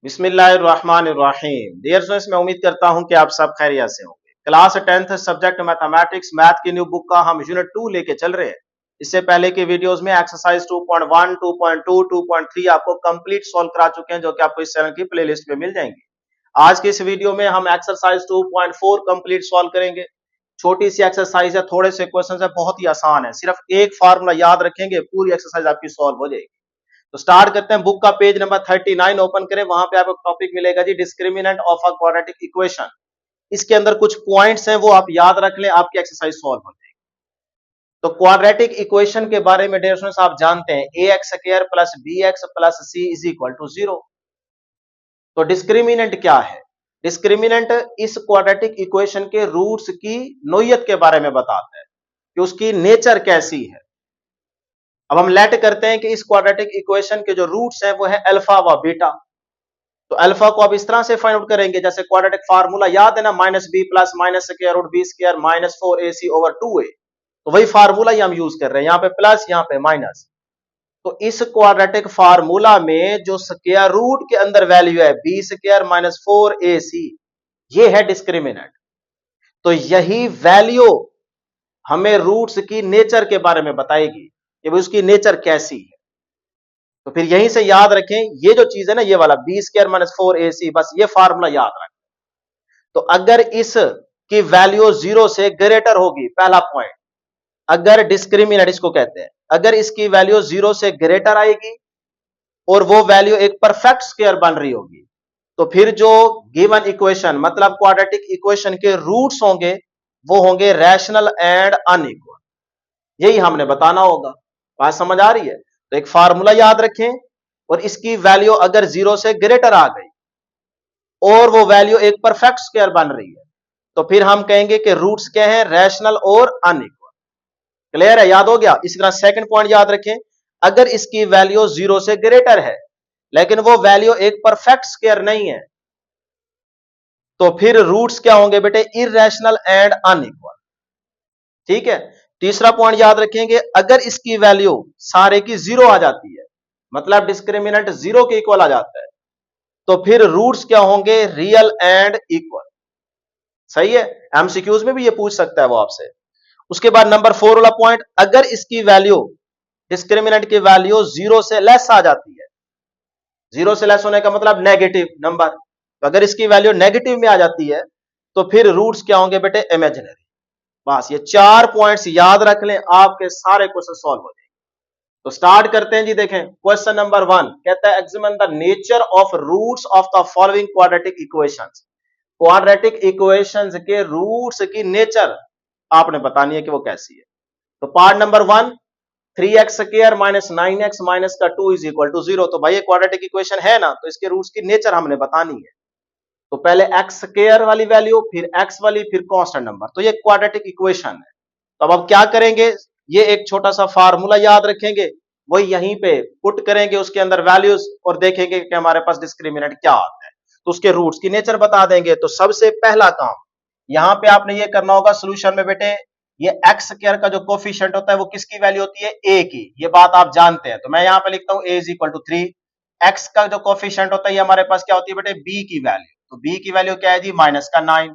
बिस्मिल्लाहिर्रहमानिर्रहीम। Dear students, मैं उम्मीद करता हूं कि आप सब खैरियत से होंगे। Class 10th subject mathematics math की न्यू बुक का हम यूनिट 2 लेके चल रहे हैं। इससे पहले के वीडियोस में एक्सरसाइज 2.1, 2.2, 2.3 आपको कंप्लीट सॉल्व करा चुके हैं, जो कि आपको इस चैनल की प्लेलिस्ट में मिल जाएंगे। आज के इस वीडियो में हम एक्सरसाइज 2.4 कंप्लीट सॉल्व करेंगे। छोटी सी एक्सरसाइज है, थोड़े से क्वेश्चन है, बहुत ही आसान है। सिर्फ एक फार्मूला याद रखेंगे, पूरी एक्सरसाइज आपकी सॉल्व हो जाएगी। तो स्टार्ट करते हैं। बुक का पेज नंबर 39 ओपन करें। वहां पे आपको टॉपिक मिलेगा जी, discriminant of a quadratic equation. इसके अंदर कुछ पॉइंट्स हैं, वो आप याद रख लें, आपकी एक्सरसाइज सॉल्व हो जाएगी। तो क्वाड्रेटिक इक्वेशन के बारे में डियर स्टूडेंट्स आप जानते हैं, ax² plus bx plus c is equal to 0। तो डिस्क्रिमिनेंट क्या है? डिस्क्रिमिनेंट इस क्वाड्रेटिक इक्वेशन के रूट्स की नोयत के बारे में बताता है कि उसकी नेचर कैसी है। अब हम लेट करते हैं कि इस क्वाड्रेटिक इक्वेशन के जो रूट्स हैं वो है अल्फा व बीटा। तो अल्फा को अब इस तरह से फाइंड आउट करेंगे, जैसे क्वाड्रेटिक फार्मूला याद है ना, -b plus minus square root b square minus 4ac over 2a। तो वही फार्मूला ही हम यूज कर रहे हैं, यहाँ पे प्लस यहाँ पे माइनस। तो इस क्वाड्रेटिक फार्मूला में जो स्क्वायर रूट के अंदर वैल्यू है b स्क्वायर माइनस 4ac, ये है डिस्क्रिमिनेंट। तो यही वैल्यू हमें रूट्स की नेचर के बारे में बताएगी कि उसकी नेचर कैसी है। तो फिर यहीं से याद रखें, ये जो चीज है ना, ये वाला b स्क्वायर माइनस 4ac, बस ये फार्मूला याद रखें। तो अगर इस की वैल्यू 0 से ग्रेटर होगी, पहला पॉइंट, अगर डिस्क्रिमिनेंट इसको कहते हैं, अगर इसकी वैल्यू 0 से ग्रेटर आएगी और वो वैल्यू एक परफेक्ट स्क्वायर बन रही होगी, तो फिर जो गिवन इक्वेशन मतलब क्वाड्रेटिक इक्वेशन के रूट्स होंगे वो होंगे रैशनल एंड अनइक्वल। यही हमने बताना होगा। बात समझ आ रही है? तो एक फार्मूला याद रखें, और इसकी वैल्यू अगर 0 से ग्रेटर आ गई और वो वैल्यू एक परफेक्ट स्क्वायर बन रही है, तो फिर हम कहेंगे कि रूट्स क्या है, रैशनल और अनइक्वल। क्लियर है? याद हो गया? इसी तरह सेकंड पॉइंट याद रखें, अगर इसकी वैल्यू 0 से ग्रेटर है लेकिन वो वैल्यू एक परफेक्ट स्क्वायर नहीं है, तो फिर रूट्स क्या होंगे बेटे, इररेशनल एंड अनइक्वल। ठीक है? तीसरा पॉइंट याद रखेंगे, अगर इसकी वैल्यू सारे की 0 आ जाती है, मतलब डिस्क्रिमिनेंट 0 के इक्वल आ जाता है, तो फिर रूट्स क्या होंगे, रियल एंड इक्वल। सही है? एमसीक्यूज में भी ये पूछ सकता है वो आपसे। उसके बाद नंबर 4 वाला पॉइंट, अगर इसकी वैल्यू, डिस्क्रिमिनेंट की वैल्यू 0 से लेस आ जाती है, 0 से लेस होने का मतलब नेगेटिव नंबर, तो अगर इसकी वैल्यू नेगेटिव में आ जाती है तो फिर रूट्स क्या होंगे बेटे, इमेजिनरी। बस ये 4 पॉइंट्स याद रख लें, आपके सारे क्वेश्चन सॉल्व हो जाएंगे। तो स्टार्ट करते हैं जी। देखें क्वेश्चन नंबर 1 कहता है, examine the nature of roots of the following quadratic equations. Quadratic equations के रूट्स की नेचर आपने बतानी है कि वो कैसी है। तो part number 1, 3x² minus 9x minus का 2 इज इक्वल टू 0। तो भाई ये क्वाड्रेटिक इक्वेशन है ना, तो इसके रूट्स की नेचर हमने बतानी है। तो पहले x² वाली वैल्यू, फिर x वाली, फिर कांस्टेंट नंबर। तो ये क्वाड्रेटिक इक्वेशन है। तो अब क्या करेंगे, ये एक छोटा सा फार्मूला याद रखेंगे, वही यहीं पे पुट करेंगे उसके अंदर वैल्यूज, और देखेंगे कि हमारे पास डिस्क्रिमिनेंट क्या आता है, तो उसके रूट्स की नेचर बता देंगे। तो सबसे पहला काम यहां पे आपने ये करना होगा सोल्यूशन में बेटे, ये x² का जो कोफिशिएंट होता है वो किसकी वैल्यू होती है, a की। ये बात आप जानते हैं। तो मैं यहां पे लिखता हूं a is equal to 3। x का जो कोफिशिएंट होता है ये हमारे पास क्या होती है बेटे, b की वैल्यू। तो b की वैल्यू क्या है जी, माइनस का 9।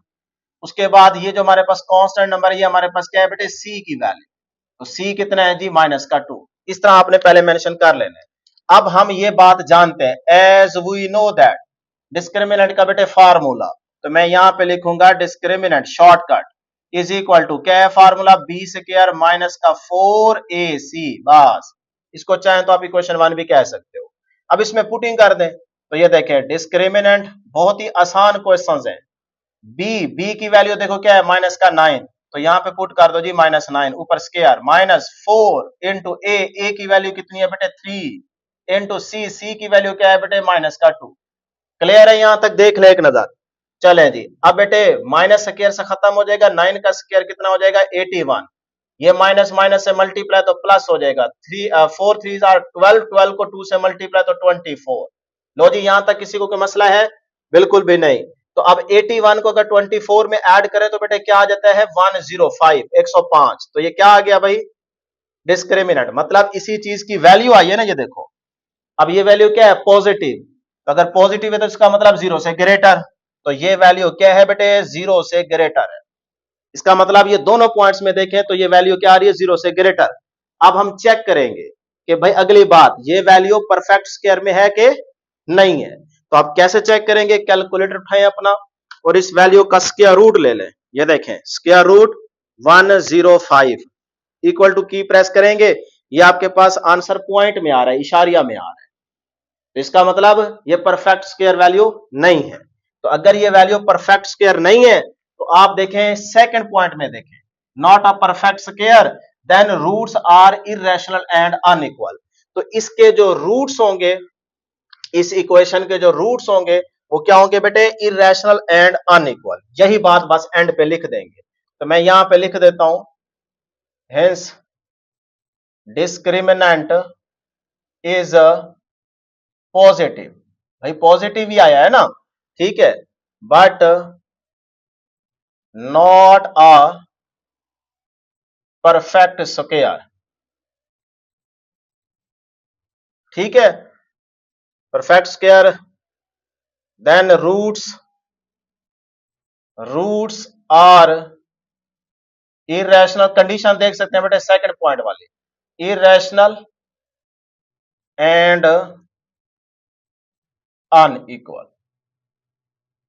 उसके बाद ये जो हमारे पास कांस्टेंट नंबर है, ये हमारे पास क्या है बेटे, c की वैल्यू। तो c कितना है जी, माइनस का 2। इस तरह आपने पहले मेंशन कर लेना है। अब हम ये बात जानते हैं, as we know that discriminant का बेटे फार्मूला, तो मैं यहां पे लिखूंगा discriminant shortcut is equal to क्या है फार्मूला, b² माइनस का 4ac। बस इसको चाहे तो आप इक्वेशन 1 भी कह सकते हो। अब इसमें पुटिंग कर दें, तो ये देखें डिस्क्रिमिनेंट बहुत ही आसान क्वेश्चंस है। b की वैल्यू देखो क्या है, माइनस का 9। तो यहाँ पे पुट कर दो जी -9, ऊपर स्क्वायर माइनस 4 इंटू a की वैल्यू कितनी है बेटे 3 इंटू c की वैल्यू क्या है बेटे माइनस का 2। क्लियर है? यहां तक देख ले एक नजर। चले जी, अब बेटे माइनस स्क्वायर से खत्म हो जाएगा, 9 का स्क्वायर कितना हो जाएगा 81। ये माइनस माइनस से मल्टीप्लाई तो प्लस हो जाएगा, 4 3 आर 12, 12 को 2 से मल्टीप्लाई तो 24। लो जी, यहां तक किसी को कोई मसला है? बिल्कुल भी नहीं। तो अब 81 को अगर 24 में ऐड करें तो बेटे क्या आ जाता है, 105, 105। तो ये क्या आ गया भाई, डिस्क्रिमिनेंट। मतलब इसी चीज की वैल्यू आई है ना, ये देखो। अब ये वैल्यू क्या है, पॉजिटिव। तो अगर पॉजिटिव है तो इसका मतलब 0 से ग्रेटर, तो ये वैल्यू क्या है बेटे, 0 से ग्रेटर है। इसका मतलब ये दोनों पॉइंट्स में देखें तो ये वैल्यू क्या आ रही है, 0 से ग्रेटर। अब हम चेक करेंगे कि भाई अगली बात, ये वैल्यू परफेक्ट स्क्वायर में है कि नहीं है। तो आप कैसे चेक करेंगे, कैलकुलेटर उठाएं अपना और इस वैल्यू का स्क्वायर रूट ले लें। ये देखें स्क्वायर रूट 105 इक्वल टू की प्रेस करेंगे, ये आपके पास आंसर पॉइंट में आ रहा है, इशारिया में आ रहा है। तो इसका मतलब ये परफेक्ट स्क्वायर वैल्यू नहीं है। तो अगर ये वैल्यू परफेक्ट स्क्वायर नहीं है तो आप देखें सेकंड पॉइंट में देखें, not a perfect square then roots are irrational and unequal. तो इसके जो रूट्स होंगे, इस इक्वेशन के जो रूट्स होंगे वो क्या होंगे बेटे, इरेशनल एंड अनइक्वल। यही बात बस एंड पे लिख देंगे। तो मैं यहां पे लिख देता हूं, हेंस डिस्क्रिमिनेंट इज पॉजिटिव। भाई पॉजिटिव ही आया है ना, ठीक है, but not a perfect square. ठीक है, perfect square then roots are irrational. Condition देख सकते हैं बेटे सेकंड पॉइंट वाली, इरेशनल एंड अनइक्वल।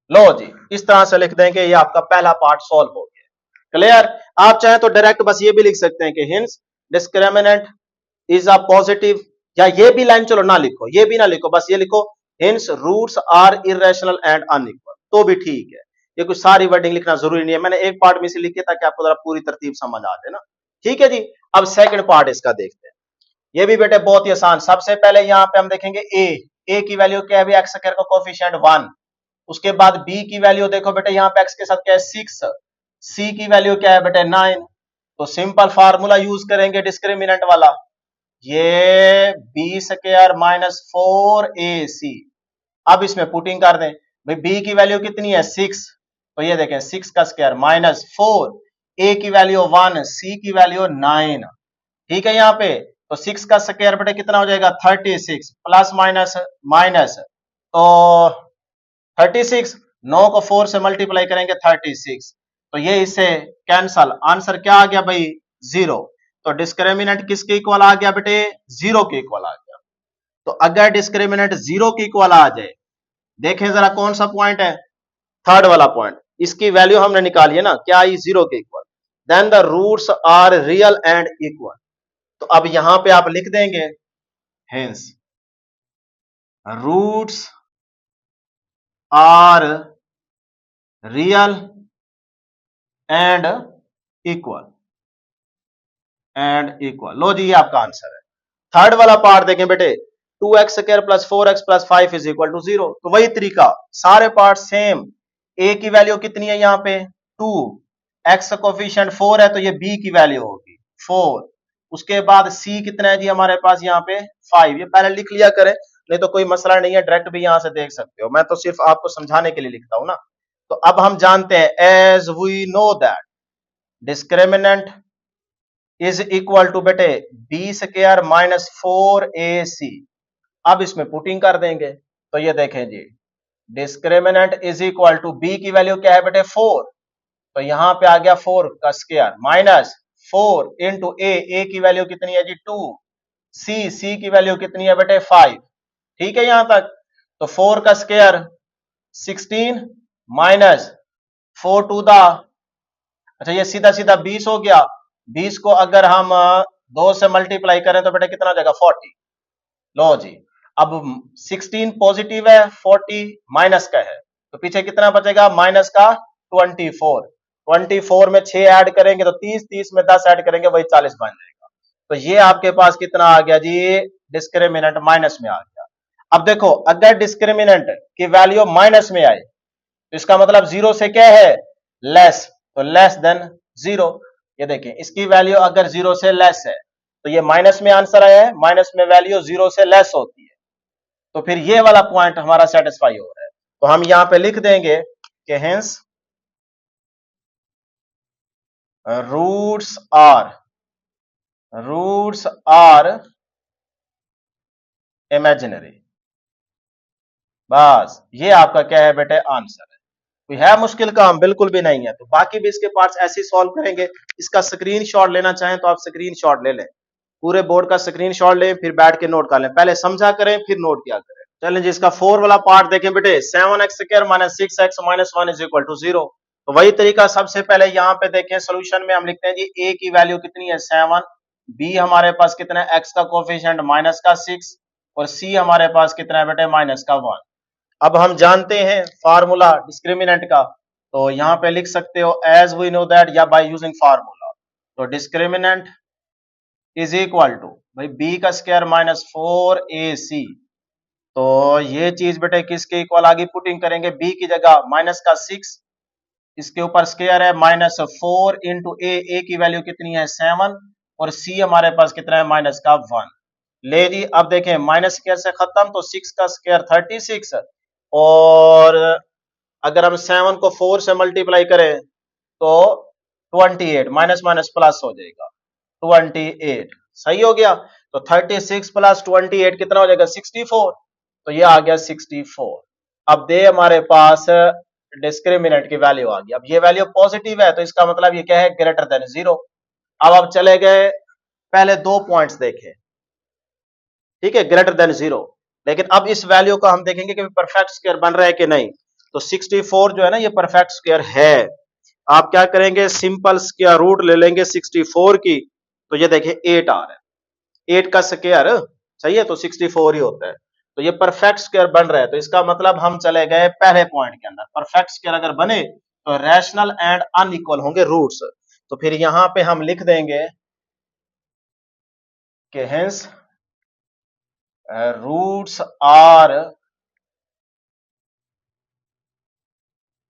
लो जी, इस तरह से लिख देंगे, ये आपका पहला पार्ट सॉल्व हो गया। क्लियर। आप चाहें तो डायरेक्ट बस ये भी लिख सकते हैं कि hints discriminant is a positive, या ये भी लाइन चलो ना लिखो, ये भी ना लिखो, बस ये लिखो hence roots are irrational and unequal, तो भी ठीक है। ये कुछ सारी वर्डिंग लिखना जरूरी नहीं है, मैंने एक पार्ट में से लिखी ताकि आपको जरा पूरी तरतीब समझ आ जाए ना। ठीक है जी, अब सेकंड पार्ट इसका देखते हैं। ये भी बेटे बहुत ही आसान। सबसे पहले यहाँ पे हम देखेंगे ए की वैल्यू क्या है, एक्स स्क्वायर का कोफिशिएंट 1। उसके बाद बी की वैल्यू देखो बेटे, यहाँ पे एक्स के साथ क्या है 6, सी की वैल्यू क्या है बेटे 9। तो सिंपल फार्मूला यूज करेंगे डिस्क्रिमिनेंट वाला, ये बी स्क्वायर माइनस 4ac। अब इसमें पुटिंग कर दें, भाई बी की वैल्यू कितनी है 6, तो ये देखें 6 का स्क्वायर माइनस 4, ए की वैल्यू 1, सी की वैल्यू 9। ठीक है, यहाँ पे तो 6 का स्क्वायर बेटे कितना हो जाएगा 36, प्लस माइनस माइनस, तो 36, 9 को 4 से मल्टीप्लाई करेंगे 36, तो ये इससे कैंसल, आंसर क्या आ गया भाई 0। तो डिस्क्रिमिनेंट किसके इक्वल आ गया बेटे, 0 के इक्वल आ गया। तो अगर डिस्क्रिमिनेंट 0 के इक्वल आ जाए, देखें जरा कौन सा पॉइंट है, थर्ड वाला पॉइंट, इसकी वैल्यू हमने निकाली है ना, क्या आई 0 के equal, then the roots are real and equal. तो अब यहां पे आप लिख देंगे hence roots are real and equal लो जी, ये आपका आंसर है। थर्ड वाला पार्ट देखें बेटे, 2x square plus 4x plus 5 is equal to 0। तो वही तरीका, सारे पार्ट सेम। a की वैल्यू कितनी है यहाँ पे 2, x कोफिशिएंट 4 है तो ये b की वैल्यू होगी 4। उसके बाद c कितना है जी हमारे पास यहाँ पे 5, ये पहले लिख लिया करें, नहीं तो कोई मसला नहीं है, डायरेक्ट भी यहां से देख सकते हो, मैं तो सिर्फ आपको समझाने के लिए लिखता हूं ना। तो अब हम जानते हैं as we know that discriminant is equal to बेटे बी स्क्वायर माइनस 4ac। अब इसमें पुटिंग कर देंगे, तो ये देखें जी discriminant is equal to B की वैल्यू क्या है बेटे 4, तो यहां पे आ गया 4 का स्क्वायर माइनस 4 इंटू ए की वैल्यू कितनी है जी 2, सी की वैल्यू कितनी है बेटे 5। ठीक है यहां तक, तो 4 का स्क्वायर 16 माइनस 4 टू द, अच्छा ये सीधा सीधा 20 हो गया। 20 को अगर हम 2 से मल्टीप्लाई करें तो बेटा कितना हो जाएगा 40। लो जी, अब 16 पॉजिटिव है, 40 माइनस का है, तो पीछे कितना बचेगा माइनस का 24। 24 में 6 ऐड करेंगे तो 30, 30 में 10 ऐड करेंगे वही 40 बन जाएगा। तो ये आपके पास कितना आ गया जी, डिस्क्रिमिनेंट माइनस में आ गया। अब देखो अगर डिस्क्रिमिनेंट की वैल्यू माइनस में आए तो इसका मतलब 0 से क्या है लेस, तो लेस देन 0। ये देखिए इसकी वैल्यू अगर 0 से लेस है तो ये माइनस में आंसर आया है, माइनस में वैल्यू 0 से लेस होती है, तो फिर ये वाला पॉइंट हमारा सेटिस्फाई हो रहा है। तो हम यहां पे लिख देंगे कि हेंस रूट्स आर इमेजिनरी। बस ये आपका क्या है बेटे आंसर है। कोई है मुश्किल काम? बिल्कुल भी नहीं है। तो बाकी भी इसके पार्ट्स ऐसे ही सॉल्व करेंगे। इसका स्क्रीनशॉट लेना चाहें तो आप स्क्रीनशॉट ले लें, पूरे बोर्ड का स्क्रीनशॉट लें, फिर बैठ के नोट कर लें। पहले समझा करें फिर नोट किया करें। चलें जी, इसका 4 वाला पार्ट देखें बेटे। 7x² minus 6x minus 1 is equal to 0। तो वही तरीका, सबसे पहले यहाँ पे देखें सोल्यूशन में हम लिखते हैं जी a की वैल्यू कितनी है 7, b हमारे पास कितना है x का कोफिशिएंट माइनस का 6 और c हमारे पास कितना है बेटे माइनस का 1। अब हम जानते हैं फार्मूला डिस्क्रिमिनेंट का, तो यहाँ पे लिख सकते हो एज वी नो दैट या बाय यूजिंग फार्मूला। तो डिस्क्रिमिनेंट इज इक्वल टू भाई b का स्क्वायर माइनस 4ac। तो ये चीज बेटे किसके इक्वल आगे पुटिंग करेंगे, b की जगह माइनस का 6, इसके ऊपर स्क्वायर है माइनस 4 इंटू ए की वैल्यू कितनी है 7 और c हमारे पास कितना है माइनस का 1। ले जी, अब देखें माइनस स्क्वायर से खत्म, तो 6 का स्क्वायर 36 और अगर हम 7 को 4 से मल्टीप्लाई करें तो 28, माइनस माइनस प्लस हो जाएगा 28। सही हो गया। तो 36 प्लस 28 कितना हो जाएगा 64। तो ये आ गया 64। अब दे हमारे पास डिस्क्रिमिनेंट की वैल्यू आ गई। अब ये वैल्यू पॉजिटिव है तो इसका मतलब ये क्या है ग्रेटर देन 0। अब चले गए पहले दो पॉइंट्स देखे, ठीक है, ग्रेटर देन 0। लेकिन अब इस वैल्यू का हम देखेंगे कि परफेक्ट स्क्वायर बन रहा है कि नहीं। तो 64 जो है ना ये परफेक्ट स्क्वायर है। आप क्या करेंगे, सिंपल स्क्वायर रूट ले लेंगे 64 की। तो ये देखिए 8 आ रहा है, 8 का स्क्वायर सही है तो 64 ही होता है। तो ये परफेक्ट स्क्वायर बन रहा है, तो इसका मतलब हम चले गए पहले पॉइंट के अंदर। परफेक्ट स्क्वायर अगर बने तो रैशनल एंड अनइक्वल होंगे रूट्स। तो फिर यहां पे हम लिख देंगे कि hence roots are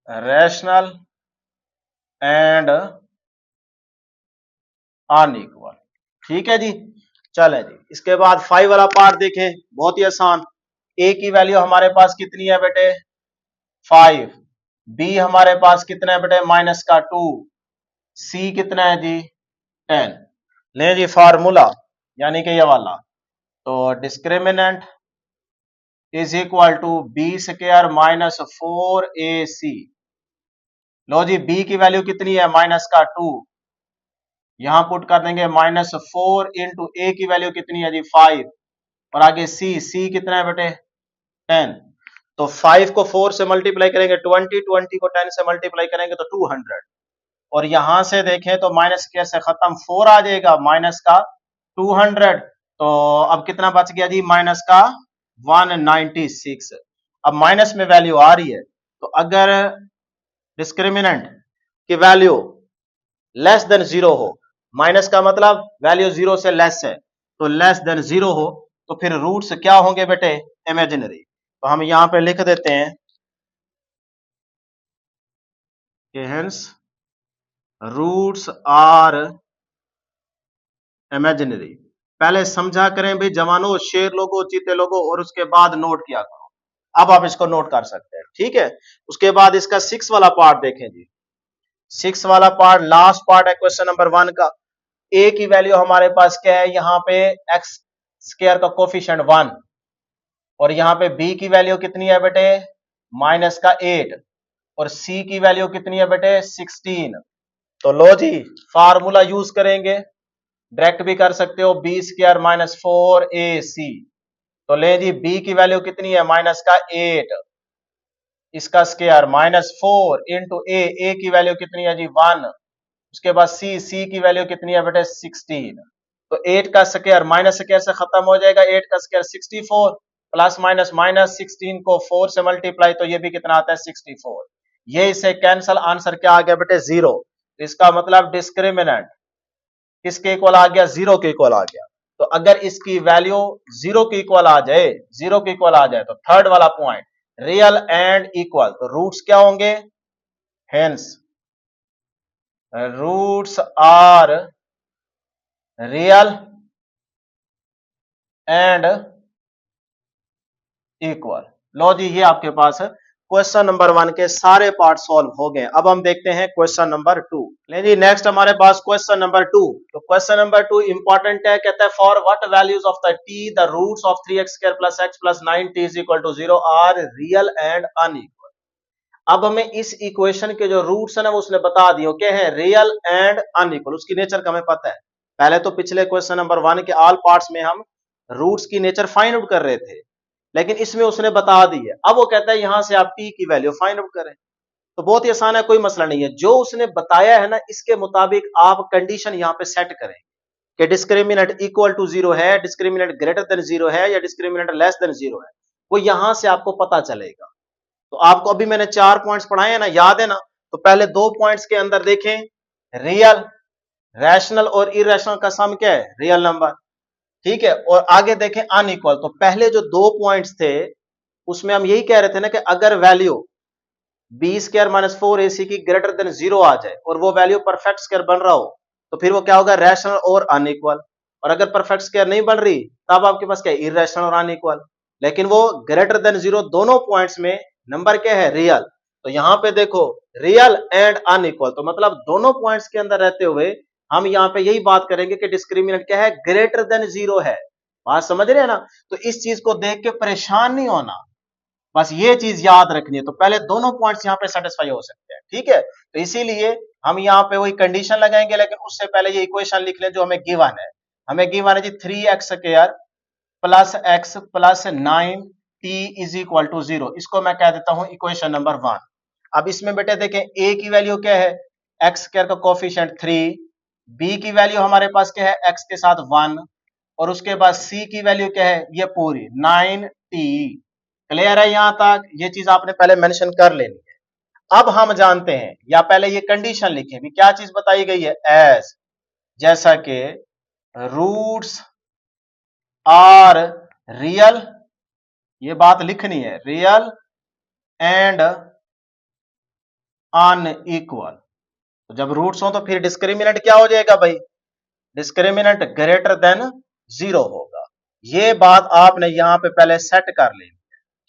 rational and unequal. ठीक है जी। चले जी, इसके बाद 5 वाला पार्ट देखें, बहुत ही आसान। ए की वैल्यू हमारे पास कितनी है बेटे 5, बी हमारे पास कितना है बेटे माइनस का 2, सी कितना है जी 10। ले जी फार्मूला, यानी कि ये वाला। तो discriminant is equal to B square minus 4ac। लो जी, बी की वैल्यू कितनी है माइनस का 2, यहां पुट कर देंगे माइनस 4 इंटू ए की वैल्यू कितनी है जी 5 और आगे सी कितना है बेटे 10। तो 5 को 4 से मल्टीप्लाई करेंगे 20 को 10 से मल्टीप्लाई करेंगे तो 200। और यहां से देखें तो माइनस के से खत्म 4 आ जाएगा माइनस का 200। तो अब कितना बच गया जी माइनस का 196। अब माइनस में वैल्यू आ रही है, तो अगर डिस्क्रिमिनेंट की वैल्यू लेस देन 0 हो, माइनस का मतलब वैल्यू 0 से लेस है, तो लेस देन 0 हो, तो फिर रूट्स क्या होंगे बेटे इमेजिनरी। तो हम यहां पे लिख देते हैं कि हेंस रूट्स आर इमेजिनरी। पहले समझा करें भाई जवानों, शेर लोगो चीते लोगो, और उसके बाद नोट किया करो। अब आप इसको नोट कर सकते हैं, ठीक है। उसके बाद इसका 6 वाला पार्ट देखें जी। 6 वाला पार्ट लास्ट पार्ट है क्वेश्चन नंबर 1 का। ए की वैल्यू हमारे पास क्या है, यहाँ पे एक्स स्क्वायर का कोफिशिएंट 1 और यहाँ पे बी की वैल्यू कितनी है बेटे माइनस का 8 और सी की वैल्यू कितनी है बेटे 16। तो लो जी, फार्मूला यूज करेंगे, डायरेक्ट भी कर सकते हो, बी स्क्वायर माइनस 4ac। तो ले जी, बी की वैल्यू कितनी है माइनस का 8, इसका स्क्वायर माइनस 4 इंटू ए की वैल्यू कितनी है जी 1, उसके बाद सी की वैल्यू कितनी है बेटे 16। तो 8 का स्क्वायर माइनस स्क्वायर से खत्म हो जाएगा, 8 का स्क्वायर 64 प्लस माइनस माइनस 16 को 4 से मल्टीप्लाई, तो ये भी कितना आता है 64। ये इसे कैंसल, आंसर क्या आ गया बेटे 0। इसका मतलब डिस्क्रिमिनेंट किसके इक्वल आ गया 0 के इक्वल आ गया। तो अगर इसकी वैल्यू 0 के इक्वल आ जाए, 0 के इक्वल आ जाए, तो थर्ड वाला पॉइंट रियल एंड इक्वल, तो रूट्स क्या होंगे, hence roots are real and equal. लो जी, ये आपके पास क्वेश्चन नंबर 1 के सारे पार्ट सॉल्व हो गए। अब हम देखते हैं क्वेश्चन नंबर 2। जी नेक्स्ट हमारे पास क्वेश्चन नंबर 2। तो क्वेश्चन नंबर 2 इंपॉर्टेंट है, कहता है for what values of the T the roots of 3x² + x + 9t = 0 are real and unequal. अब हमें इस इक्वेशन के जो रूट्स है ना वो उसने बता दिए, क्या है, रियल एंड अनइक्वल। उसकी नेचर का हमें पता है। पहले तो पिछले क्वेश्चन नंबर 1 के ऑल पार्ट्स में हम रूट्स की नेचर फाइंड आउट कर रहे थे, लेकिन इसमें उसने बता दी है। अब वो कहता है यहां से आप टी की वैल्यू फाइंड आउट करें। तो बहुत ही आसान है, कोई मसला नहीं है। जो उसने बताया है ना इसके मुताबिक आप कंडीशन यहां पे सेट करें कि डिस्क्रिमिनेंट इक्वल टू 0 है, डिस्क्रिमिनेंट ग्रेटर देन 0 है या डिस्क्रिमिनेंट लेस देन 0 है, वो यहां से आपको पता चलेगा। तो आपको अभी मैंने 4 पॉइंट्स पढ़ाए हैं ना, याद है ना। तो पहले 2 पॉइंट्स के अंदर देखें, रियल, रैशनल और इरेशनल का सम क्या है, रियल नंबर, ठीक है। और आगे देखें अनइक्वल। तो पहले जो 2 पॉइंट्स थे उसमें हम यही कह रहे थे ना कि अगर वैल्यू b² - 4ac की ग्रेटर देन 0 आ जाए और वो वैल्यू परफेक्ट स्क्वायर बन रहा हो तो फिर वो क्या होगा, रैशनल और अनइक्वल। और अगर परफेक्ट स्क्वायर नहीं बन रही तब आपके पास क्या है, इरेशनल और अनइक्वल। लेकिन वो ग्रेटर देन 0 दोनों पॉइंट्स में नंबर क्या है, रियल। तो यहां पे देखो रियल एंड अनइक्वल, तो मतलब दोनों पॉइंट्स के अंदर रहते हुए हम यहां पे यही बात करेंगे कि डिस्क्रिमिनेंट क्या है, ग्रेटर देन 0 है। बात समझ रहे हैं ना। तो इस चीज को देख के परेशान नहीं होना, बस ये चीज याद रखनी है। तो पहले दोनों पॉइंट्स यहाँ पे सेटिस्फाई हो सकते हैं, ठीक है। तो इसीलिए हम यहाँ पे वही कंडीशन लगाएंगे, लेकिन उससे पहले ये इक्वेशन लिख लें जो हमें गिवन है। हमें गिवन है जी 3x² + x + 9t = 0। इसको मैं कह देता हूं इक्वेशन नंबर 1। अब इसमें बेटे देखें a की वैल्यू क्या है, x² का कोफिशिएंट 3, b की वैल्यू हमारे पास क्या है, x के साथ 1, और उसके बाद c की वैल्यू क्या है, ये पूरी 9t। क्लियर है यहां तक, ये चीज आपने पहले मेंशन कर लेनी है। अब हम जानते हैं, या पहले ये कंडीशन लिखे भी, क्या चीज बताई गई है, एज, जैसा कि रूट्स आर रियल, ये बात लिखनी है, रियल एंड अनइक्वल। तो जब रूट्स हो तो फिर डिस्क्रिमिनेंट क्या हो जाएगा भाई, डिस्क्रिमिनेंट ग्रेटर देन 0 होगा। ये बात आपने यहां पे पहले सेट कर लेनी है,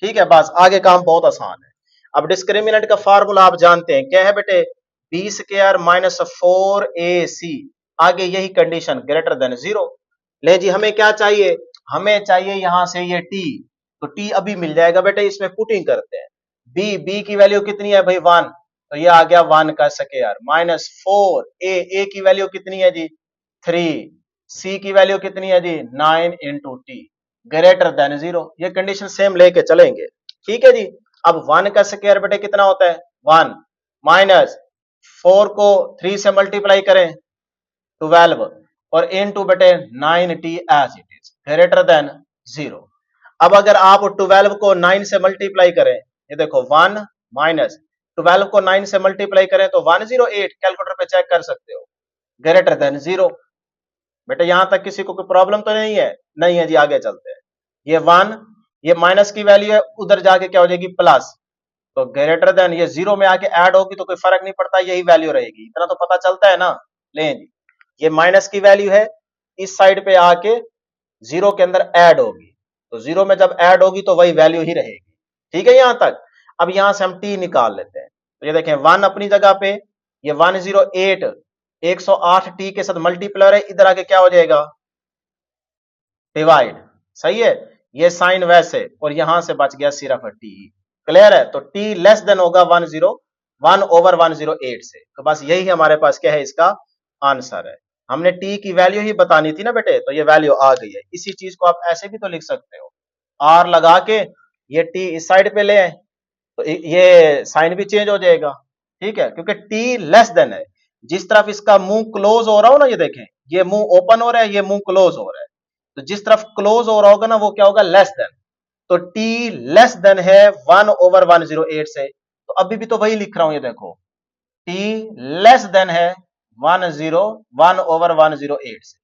ठीक है। बस आगे काम बहुत आसान है। अब डिस्क्रिमिनेंट का फार्मूला आप जानते हैं, क्या है बेटे, b² - 4ac। आगे यही कंडीशन ग्रेटर देन 0। ले जी हमें क्या चाहिए, हमें चाहिए यहां से ये t। तो t अभी मिल जाएगा बेटे, इसमें पुटिंग करते हैं। b की वैल्यू कितनी है भाई, 1, तो ये आ गया 1 का स्क्वायर माइनस 4a की वैल्यू कितनी है जी, 3, c की वैल्यू कितनी है जी, 9 × t ग्रेटर देन 0। ये कंडीशन सेम लेके चलेंगे, ठीक है जी। अब 1 का स्क्वायर बेटे कितना होता है, 1, माइनस 4 को 3 से मल्टीप्लाई करें 12, और इनटू बेटे 9t as it is greater than 0। अब अगर आप 12 को 9 से मल्टीप्लाई करें, ये देखो 1 माइनस 12 को 9 से मल्टीप्लाई करें तो 108, कैलकुलेटर पे चेक कर सकते हो, ग्रेटर देन 0। बेटे यहां तक किसी को कोई प्रॉब्लम तो नहीं है, नहीं है जी। आगे चलते हैं, ये 1, ये माइनस की वैल्यू है, उधर जाके क्या हो जाएगी, प्लस। तो ग्रेटर देन ये 0 में आके ऐड होगी तो कोई फर्क नहीं पड़ता, यही वैल्यू रहेगी, इतना तो पता चलता है ना। लें जी, ये माइनस की वैल्यू है, इस साइड पे आके 0 के अंदर ऐड होगी, तो 0 में जब ऐड होगी तो वही वैल्यू ही रहेगी, ठीक है यहां तक। अब यहां से हम t निकाल लेते हैं। तो ये देखें 1 अपनी जगह पे, ये 108 108t के साथ मल्टीप्लाई है, इधर आके क्या हो जाएगा, डिवाइड, सही है। ये साइन वैसे, और यहां से बच गया सिर्फ t। क्लियर है। तो t लेस देन होगा 1/108 से। तो बस यही हमारे पास क्या है, इसका आंसर है। हमने t की वैल्यू ही बतानी थी ना बेटे, तो ये वैल्यू आ गई है। इसी चीज को आप ऐसे भी तो लिख सकते हो, r लगा के ये t इस साइड पे ले आए तो ये साइन भी चेंज हो जाएगा, ठीक है, क्योंकि t लेस देन है। जिस तरफ इसका मुंह क्लोज हो रहा हो ना, ये देखें, ये मुंह ओपन हो रहा है, ये मुंह क्लोज हो रहा है, तो जिस तरफ क्लोज हो रहा होगा ना वो क्या होगा, लेस देन। तो t लेस देन है 1/108 से, तो अभी भी तो वही लिख रहा हूं, ये देखो t लेस देन है 1/108 से,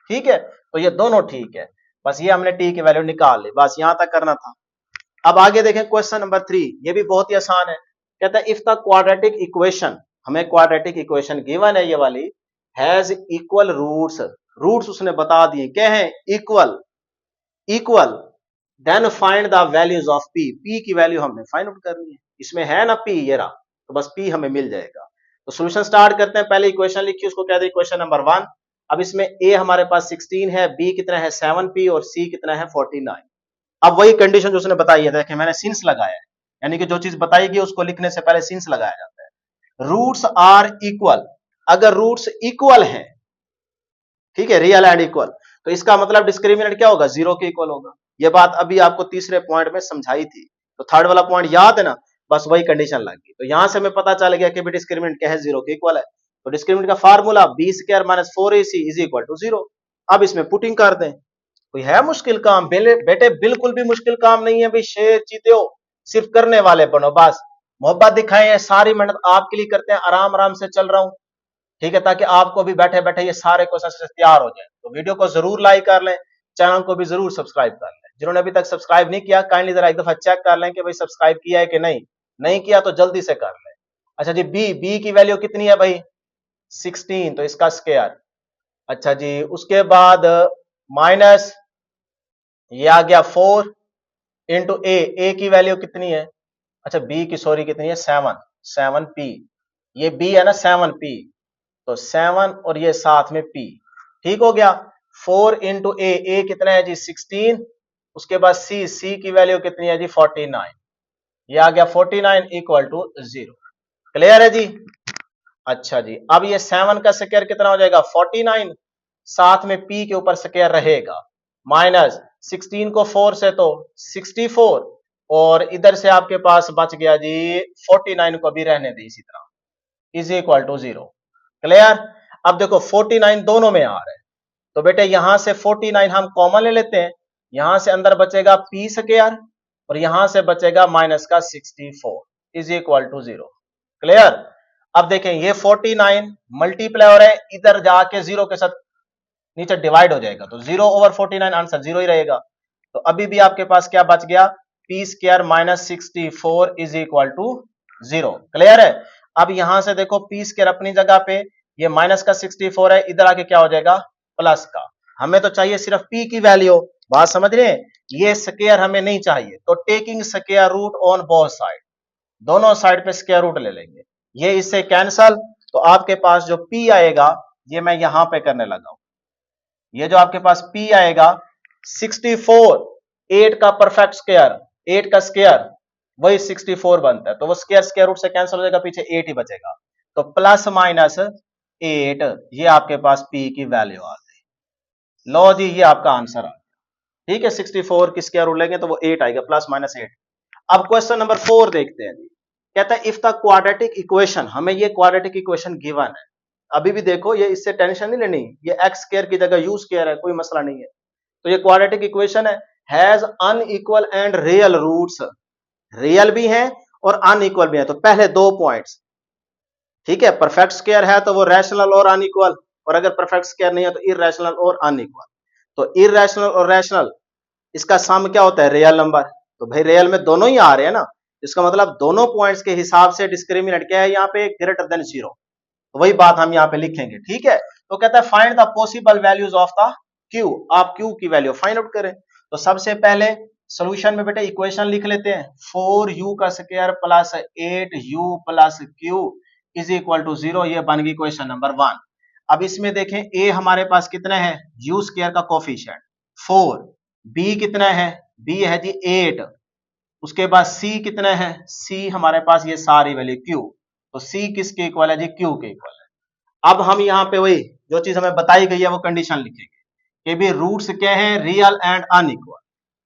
ठीक है। तो ये दोनों ठीक है, बस ये हमने t की वैल्यू निकाल ली, बस यहां तक करना था। अब आगे देखें क्वेश्चन नंबर 3, ये भी बहुत ही आसान है। कहता है इफ द क्वाड्रेटिक इक्वेशन, हमें क्वाड्रेटिक इक्वेशन गिवन है ये वाली, हैज इक्वल रूट्स, रूट्स उसने बता दिए, क्या है, equal, equal then find the values of P, P की वैल्यू हमने फाइंड आउट करनी है। इसमें है ना पी, ये रहा, तो बस पी हमें मिल जाएगा। तो सोल्यूशन स्टार्ट करते हैं। पहले इक्वेशन लिखिए, उसको कहते हैं इक्वेशन नंबर 1। अब इसमें ए हमारे पास 16 है, बी कितना है 7p और सी कितना है 49। अब वही कंडीशन जो उसने बताई है, देखिए मैंने सिंस लगाया है, यानी कि जो चीज बताई गई उसको लिखने से पहले सिंस लगाया जाता है। रूट्स आर इक्वल, अगर रूट्स इक्वल हैं, ठीक है, रियल एंड इक्वल, तो इसका मतलब डिस्क्रिमिनेंट क्या होगा, जीरो के इक्वल होगा। ये बात अभी आपको तीसरे पॉइंट में समझाई थी, तो थर्ड वाला पॉइंट याद है ना, बस वही कंडीशन लग गई। तो यहां से हमें पता चल गया कि भी डिस्क्रिमिनेंट क्या है, जीरो के इक्वल है। तो डिस्क्रिमिनेंट का formula B square minus 4ac is equal to zero. अब इसमें पुटिंग कर दें। कोई है मुश्किल काम बेटे, बिल्कुल भी मुश्किल काम नहीं है भाई, शेर चीते हो, सिर्फ करने वाले बनो बस। मोहब्बत दिखाएं, सारी मेहनत आपके लिए करते हैं, आराम आराम से चल रहा हूं, ठीक है, ताकि आपको भी बैठे बैठे ये सारे क्वेश्चन तैयार हो जाए। तो वीडियो को जरूर लाइक कर लें, चैनल को भी जरूर सब्सक्राइब कर लें। जिन्होंने अभी तक सब्सक्राइब नहीं किया, काइंडली जरा एक दफा चेक कर लें कि भाई सब्सक्राइब किया है कि नहीं, नहीं किया तो जल्दी से कर लें। अच्छा जी, बी की वैल्यू कितनी है भाई, 16, तो इसका स्क्वायर। अच्छा जी, उसके बाद माइनस, ये आ गया 4 इंटू ए की वैल्यू कितनी है, अच्छा बी की सॉरी कितनी है 7p, ये बी है ना 7p, तो 7 और ये साथ में p, ठीक हो गया। 4 इंटू ए कितना है जी 16, उसके बाद सी की वैल्यू कितनी है जी 49, ये आ गया 49 इक्वल टू 0। क्लियर है जी। अच्छा जी, अब ये 7 का स्क्वायर कितना हो जाएगा 49, साथ में p के ऊपर स्क्वायर रहेगा, माइनस 16 को 4 से तो 64, और इधर से आपके पास बच गया जी 49 को भी रहने दे इसी तरह, इज इक्वल टू 0। क्लियर। अब देखो 49 दोनों में आ रहा है, तो बेटे यहां से 49 हम कॉमन ले लेते हैं, यहां से अंदर बचेगा p स्क्वायर और यहां से बचेगा माइनस का 64 इज इक्वल टू 0। क्लियर। अब देखें ये 49 मल्टीप्लाई हो रहा है, इधर जाके जीरो के साथ नीचे डिवाइड हो जाएगा, तो 0 ओवर 49 आंसर 0 ही रहेगा। तो अभी भी आपके पास क्या बच गया, P square minus 64 is equal to 0। Clear है। अब यहां से देखो पी स्क्वायर अपनी जगह पे, ये माइनस का 64 है, इधर आके क्या हो जाएगा प्लस का। हमें तो चाहिए सिर्फ पी की वैल्यू, बात समझ रहे हैं, ये स्क्वायर हमें नहीं चाहिए, तो taking square root on both side, दोनों साइड पे स्क्वायर रूट ले लेंगे, ये इससे कैंसल, तो आपके पास जो p आएगा, ये मैं यहां पे करने लगा हूं, ये जो आपके पास p आएगा 64, 8 का परफेक्ट स्क्वायर, 8 का स्क्वायर वही 64 बनता है, तो वो स्क्वायर स्क्वायर रूट से कैंसिल हो जाएगा, पीछे 8 ही बचेगा, तो प्लस माइनस 8, ये आपके पास p की वैल्यू आ गई। लो जी, ये आपका आंसर आ गया, ठीक है, 64 की स्क्वायर रूट लेंगे तो वो 8 आएगा, प्लस माइनस 8। अब क्वेश्चन नंबर 4 देखते हैं जी। कहता है इफ द क्वाड्रेटिक इक्वेशन, हमें ये क्वाड्रेटिक इक्वेशन गिवन है, अभी भी देखो ये इससे टेंशन नहीं लेनी, ये एक्स स्क्वायर की जगह यू स्क्वायर है, कोई मसला नहीं है। तो ये क्वाड्रेटिक इक्वेशन है, has unequal and real roots, real भी हैं और अनइक्वल भी है। तो पहले दो पॉइंट्स, ठीक है, परफेक्ट स्क्वायर है तो वो रैशनल और अनइक्वल, और अगर परफेक्ट स्क्वायर नहीं है तो इररेशनल और अनइक्वल। तो इररेशनल और रैशनल, इसका सम क्या होता है, रियल नंबर। तो भाई रियल में दोनों ही आ रहे हैं ना, इसका मतलब दोनों पॉइंट्स के हिसाब से डिस्क्रिमिनेंट क्या है यहाँ पे, ग्रेटर देन 0। तो वही बात हम यहाँ पे लिखेंगे, ठीक है। तो कहता है find the possible values of the Q, आप क्यू की वैल्यू फाइंड आउट करें। तो सबसे पहले सॉल्यूशन में बेटा इक्वेशन लिख लेते हैं, 4u का square plus 8u plus q is equal to 0, ये बन गई क्वेश्चन नंबर 1। अब इसमें देखें a हमारे पास कितना है, u स्क्वायर का कोफिशिएंट 4, b कितना है, b है जी 8, उसके बाद c कितना है, c हमारे पास ये सारी वैल्यू q, तो c किसके इक्वल है जी, q के इक्वल है। अब हम यहाँ पे वही जो चीज हमें बताई गई है वो कंडीशन लिखेंगे कि भी रूट्स क्या है, रियल एंड अनइक्वल।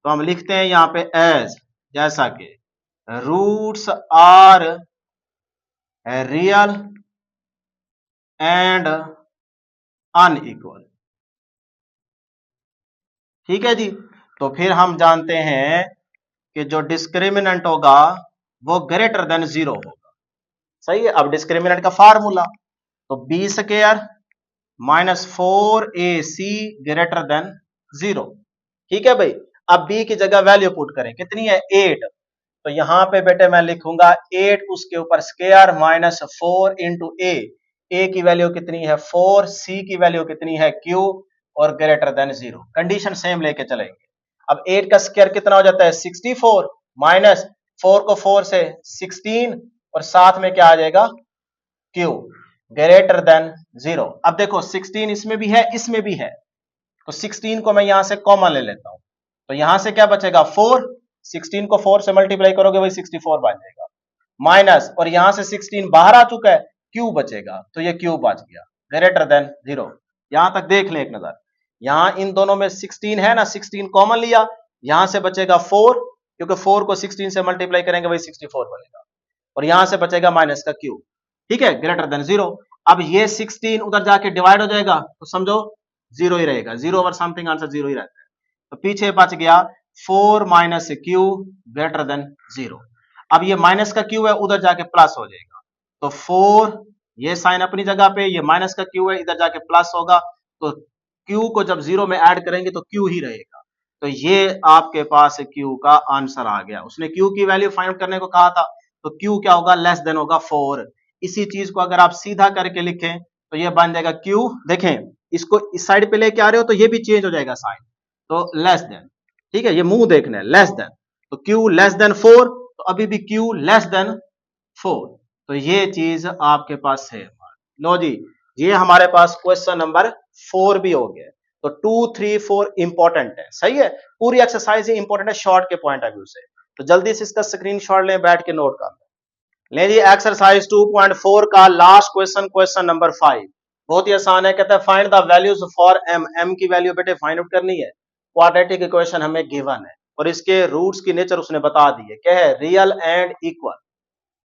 तो हम लिखते हैं यहाँ पे एज, जैसा कि roots are real and unequal, ठीक है जी। तो फिर हम जानते हैं कि जो डिस्क्रिमिनेंट होगा वो ग्रेटर देन 0 होगा, सही है। अब डिस्क्रिमिनेंट का फार्मूला, तो B square minus 4ac greater than 0, ठीक है भाई। अब b की जगह वैल्यू पुट करें, कितनी है 8, तो यहां पे बेटे मैं लिखूंगा 8 उसके ऊपर स्क्वायर माइनस 4 इंटू ए की वैल्यू कितनी है 4, c की वैल्यू कितनी है q, और ग्रेटर देन 0, कंडीशन सेम लेके चलेंगे। अब 8 का स्क्वायर कितना हो जाता है 64 माइनस 4 को 4 से 16 और साथ में क्या आ जाएगा क्यू ग्रेटर देन 0। अब देखो 16 इसमें भी है इसमें भी है, तो 16 को मैं यहां से कॉमन ले लेता हूं, तो यहां से क्या बचेगा 4, 16 को 4 से मल्टीप्लाई करोगे वही 64 बन जाएगा, माइनस और यहां से 16 बाहर आ चुका है, क्यू बचेगा, तो ये क्यू बच गया ग्रेटर देन 0। यहां तक देख लें एक नजर, यहां इन दोनों में 16 है ना, 16 कॉमन लिया, यहां से बचेगा 4 क्योंकि 4 को 16 से मल्टीप्लाई करेंगे वही 64 बनेगा, और यहां से बचेगा माइनस का क्यू, ठीक है, ग्रेटर देन 0। अब ये 16 उधर जाके डिवाइड हो जाएगा तो समझो 0 ही रहेगा, 0 ओवर समथिंग आंसर 0 ही रहता है, तो पीछे बच गया 4 माइनस क्यू ग्रेटर देन 0। अब ये माइनस का क्यू है उधर जाके प्लस हो जाएगा, तो 4 ये साइन अपनी जगह पे, ये माइनस का क्यू है इधर जाके प्लस होगा, तो क्यू को जब 0 में ऐड करेंगे तो क्यू ही रहेगा, तो ये आपके पास क्यू का आंसर आ गया। उसने क्यू की वैल्यू फाइंड करने को कहा था, तो क्यू क्या होगा लेस देन होगा 4। इसी चीज को अगर आप सीधा करके लिखें तो ये बन जाएगा क्यू, देखें इसको इस साइड पे लेके आ रहे हो तो ये भी चेंज हो जाएगा साइन, तो लेस देन, ठीक है, ये मुंह देखना है लेस देन, तो क्यू लेस देन 4, तो अभी भी क्यू लेस देन 4, तो ये चीज आपके पास है। लो जी, ये हमारे पास क्वेश्चन नंबर 4 भी हो गया, तो 2 3 4 इंपॉर्टेंट है, सही है, पूरी एक्सरसाइज ही इंपॉर्टेंट है शॉर्ट के पॉइंट ऑफ व्यू से, तो जल्दी से इसका स्क्रीनशॉट लें, बैठ के नोट कर लें। जी एक्सरसाइज 2.4 का लास्ट क्वेश्चन, क्वेश्चन नंबर 5, बहुत ही आसान है, कहता है find the values for M, M की वैल्यू बेटे फाइंड आउट करनी है, क्वाड्रेटिक इक्वेशन हमें गिवन है और इसके रूट्स की नेचर उसने बता दी है, क्या है रियल एंड इक्वल।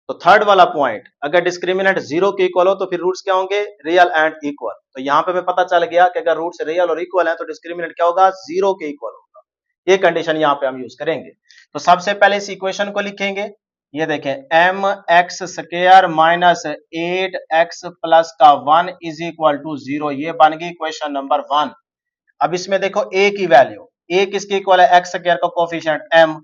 तो थर्ड वाला पॉइंट, अगर डिस्क्रिमिनेंट 0 के इक्वल हो तो फिर रूट्स क्या होंगे रियल एंड इक्वल, तो यहां पे हमें पता चल गया कि अगर रूट्स रियल और इक्वल है तो डिस्क्रिमिनेंट क्या होगा 0 के इक्वल होगा, ये कंडीशन यहां पे हम यूज करेंगे। तो सबसे पहले इस इक्वेशन को लिखेंगे, ये देखें M X square minus 8x plus का 1 इज इक्वल टू 0, ये बन गई क्वेश्चन नंबर 1। अब इसमें देखो a की वैल्यू, a किसके इक्वल है x स्क्वायर का कोफिशिएंट m,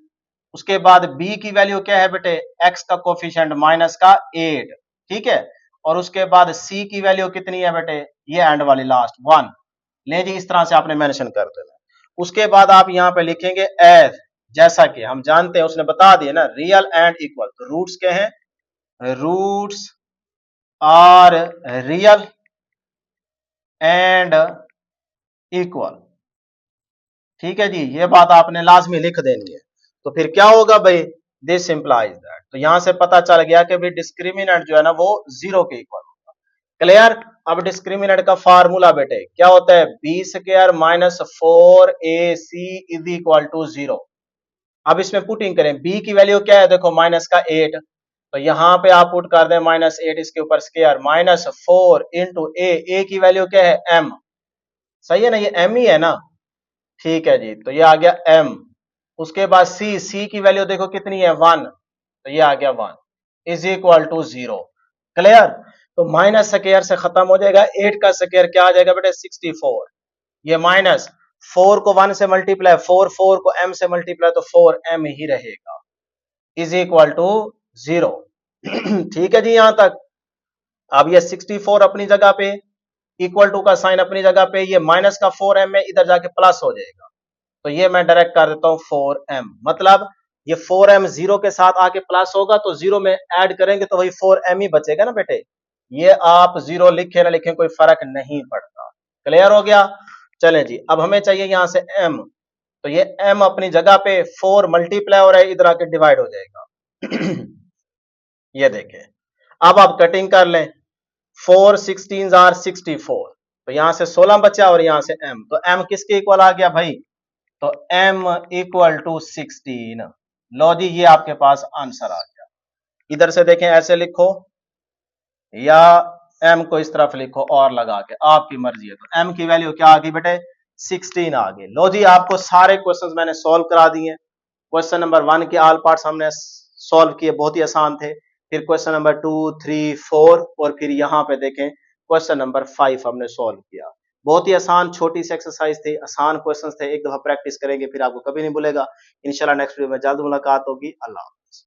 उसके बाद b की वैल्यू क्या है बेटे x का कोफिशिएंट माइनस का 8, ठीक है, और उसके बाद c की वैल्यू कितनी है बेटे ये एंड वाली लास्ट 1, ले जी इस तरह से आपने मेंशन कर देना। उसके बाद आप यहाँ पे लिखेंगे एफ, जैसा कि हम जानते हैं उसने बता दिया ना रियल एंड इक्वल, तो रूट्स क्या है roots are real and equal, ठीक है जी, ये बात आपने लाजमी लिख देनी है। तो फिर क्या होगा भाई दिस इंप्लाइज दैट, तो यहां से पता चल गया कि भाई डिस्क्रिमिनेंट जो है ना वो 0 के इक्वल होगा, क्लियर। अब डिस्क्रिमिनेंट का फार्मूला बेटे क्या होता है B square minus 4ac is equal to 0। अब इसमें पुटिंग करें, b की वैल्यू क्या है देखो माइनस का 8, तो यहां पे आप पुट कर दें माइनस 8 इसके ऊपर स्क्वायर माइनस 4 इंटू ए की वैल्यू क्या है m, सही है ना, ये m ही है ना, ठीक है जी, तो ये आ गया m। उसके बाद c की वैल्यू देखो कितनी है 1, तो ये आ गया 1 इज इक्वल टू 0, क्लियर। तो माइनस स्क्वायर से खत्म हो जाएगा, 8 का स्क्वायर क्या आ जाएगा बेटे 64, ये माइनस 4 को 1 से मल्टीप्लाई 4 को m से मल्टीप्लाई तो 4m ही रहेगा इज इक्वल टू 0। ठीक है जी यहां तक। अब ये 64 अपनी जगह पे, इक्वल टू का साइन अपनी जगह पे, ये माइनस का 4m है इधर जाके प्लस हो जाएगा, तो ये मैं डायरेक्ट कर देता हूं 4m, मतलब ये 4m 0 के साथ आके प्लस होगा तो 0 में ऐड करेंगे तो वही 4m ही बचेगा ना बेटे, ये आप 0 लिखे ना लिखे कोई फर्क नहीं पड़ता, क्लियर हो गया। चलें जी, अब हमें चाहिए यहां से m, तो ये m अपनी जगह पे 4 मल्टीप्लाई हो रहा है इधर आके डिवाइड हो जाएगा। ये देखें, अब आप कटिंग कर लें, 4 16 आर 64, तो यहां से 16 बचा और यहां से m, तो m किसके इक्वल आ गया भाई, तो m इक्वल टू 16। लो जी ये आपके पास आंसर आ गया, इधर से देखें ऐसे लिखो या m को इस तरफ लिखो और लगा के, आपकी मर्जी है। तो m की वैल्यू क्या आ गई बेटे 16 आ गई। लो जी आपको सारे क्वेश्चंस मैंने सॉल्व करा दिए, क्वेश्चन नंबर 1 के ऑल पार्ट्स हमने सॉल्व किए, बहुत ही आसान थे, फिर क्वेश्चन नंबर 2 3 4 और फिर यहाँ पे देखें क्वेश्चन नंबर 5 हमने सॉल्व किया, बहुत ही आसान छोटी सी एक्सरसाइज थी, आसान क्वेश्चंस थे, एक दफा प्रैक्टिस करेंगे फिर आपको कभी नहीं भूलेगा। इंशाल्लाह नेक्स्ट वीडियो में जल्द मुलाकात होगी। अल्लाह।